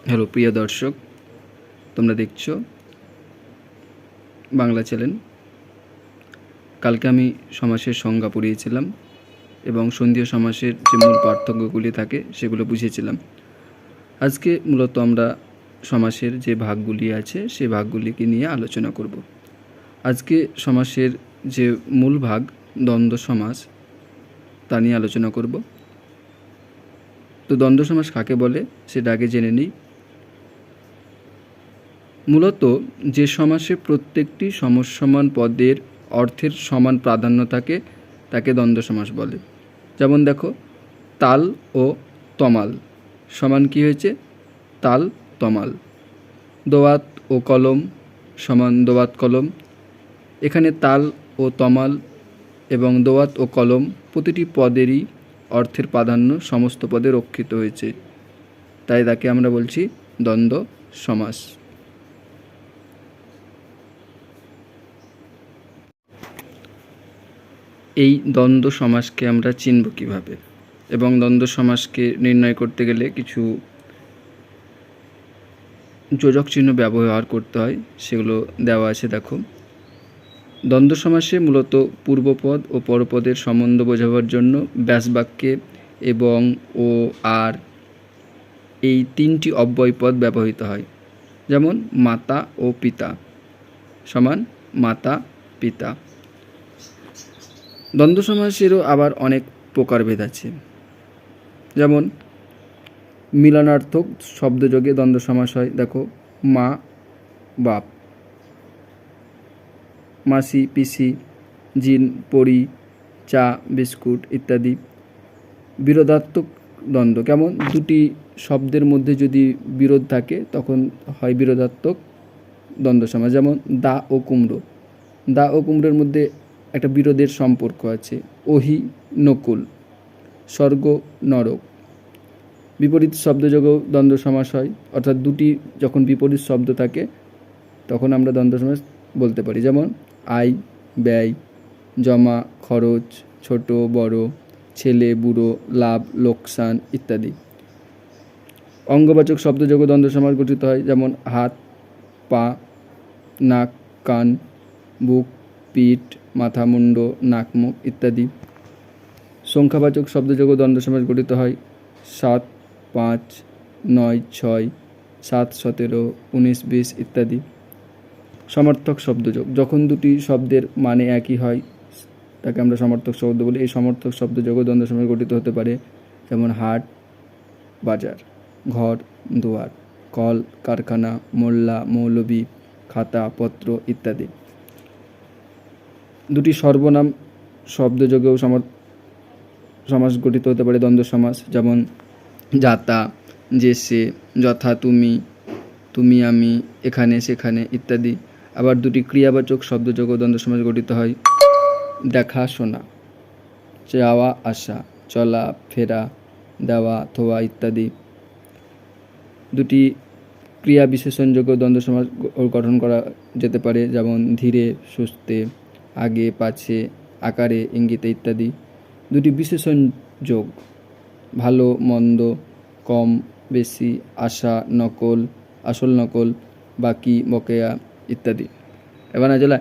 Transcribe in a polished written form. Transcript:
Hello প্রিয় দর্শক, তোমরা দেখছো বাংলা চ্যানেল। কালকে আমি সমাসের সংজ্ঞা পড়িয়েছিলাম এবং সন্ধিও সমাসের যে মূল পার্থক্যগুলি থাকে সেগুলো বুঝিয়েছিলাম। আজকে মূলত আমরা সমাসের যে ভাগগুলি আছে সেই ভাগগুলিকে নিয়ে আলোচনা করব। আজকে সমাসের যে মূল ভাগ দ্বন্দ্ব সমাস তা নিয়ে আলোচনা করব। তো দ্বন্দ্ব সমাস কাকে বলে সেটা আগে জেনে নিই। মূলত যে সমাসে প্রত্যেকটি সমসমান পদের অর্থের সমান প্রাধান্য থাকে তাকে দ্বন্দ্ব সমাস বলে। যেমন দেখো, তাল ও তমাল সমান কি হয়েছে? তাল তমাল। দোয়াত ও কলম সমান দোয়াত কলম। এখানে তাল ও তমাল এবং দোয়াত ও কলম প্রতিটি পদেরই অর্থের প্রাধান্য সমস্ত পদে রক্ষিত হয়েছে, তাই তাকে আমরা বলছি দ্বন্দ্ব সমাস। এই দ্বন্দ্ব সমাসকে আমরা চিনব কীভাবে এবং দ্বন্দ্ব সমাসকে নির্ণয় করতে গেলে কিছু যোজক চিহ্ন ব্যবহার করতে হয়, সেগুলো দেওয়া আছে দেখো। দ্বন্দ্ব সমাসে মূলত পূর্বপদ ও পরপদের সম্বন্ধ বোঝাবার জন্য ব্যাসবাক্যে এবং ও আর এই তিনটি অব্যয়পদ ব্যবহৃত হয়। যেমন মাতা ও পিতা সমান মাতা পিতা। দ্বন্দ্ব সমাসেরও আবার অনেক প্রকারভেদ আছে। যেমন মিলনার্থক শব্দযোগে দ্বন্দ্ব সমাস হয়। দেখো, মা বাপ, মাসি পিসি, জিন পরি, চা বিস্কুট ইত্যাদি। বিরোধাত্মক দ্বন্দ্ব কেমন? দুটি শব্দের মধ্যে যদি বিরোধ থাকে তখন হয় বিরোধাত্মক দ্বন্দ্ব সমাস। যেমন দা ও কুমড়ো, দা ও কুমড়োর মধ্যে একটা বিরোধের সম্পর্ক আছে। ওহি নকুল, স্বর্গ নরক। বিপরীত শব্দযোগেও দ্বন্দ্ব সমাস হয়, অর্থাৎ দুটি যখন বিপরীত শব্দ থাকে তখন আমরা দ্বন্দ্ব সমাস বলতে পারি। যেমন আয় ব্যয়, জমা খরচ, ছোট বড়, ছেলে বুড়ো, লাভ লোকসান ইত্যাদি। অঙ্গবাচক শব্দযোগেও দ্বন্দ্ব সমাস গঠিত হয়। যেমন হাত পা, নাক কান, বুক পিঠ, মাথা মুন্ড, নাক মুখ ইত্যাদি। সংখ্যাবাচক শব্দযোগেও দ্বন্দ্ব সমাস গঠিত হয়। 7 5 9 6, 7 17, 19 20 ইত্যাদি। সমর্থক শব্দযোগ, যখন দুটি শব্দের মানে একই হয় তাকে আমরা সমর্থক শব্দ বলি। এই সমর্থক শব্দযোগও দ্বন্দ্ব সমাস গঠিত হতে পারে। যেমন হাট বাজার, ঘর দুয়ার, কল কারখানা, মোল্লা মৌলবি, খাতা পত্র ইত্যাদি। দুটি সর্বনাম শব্দযোগেও সমাস গঠিত হতে পারে দ্বন্দ্ব সমাস। যেমন যাতা যেসে, যথা তুমি, তুমি আমি, এখানে সেখানে ইত্যাদি। আবার দুটি ক্রিয়াবাচক শব্দযোগেও দ্বন্দ্ব সমাস গঠিত হয়। দেখা শোনা, যাওয়া আসা, চলা ফেরা, দেওয়া থোয়া ইত্যাদি। দুটি ক্রিয়া বিশেষণযোগেও দ্বন্দ্ব সমাস গঠন করা যেতে পারে। যেমন ধীরে সুস্থে, আগে পাছে, আকারে ইঙ্গিতে ইত্যাদি। দুটি বিশেষণ যোগ, ভালো মন্দ, কম বেশি, আশা নকল, আসল নকল, বাকি বকেয়া ইত্যাদি। এবার না চলে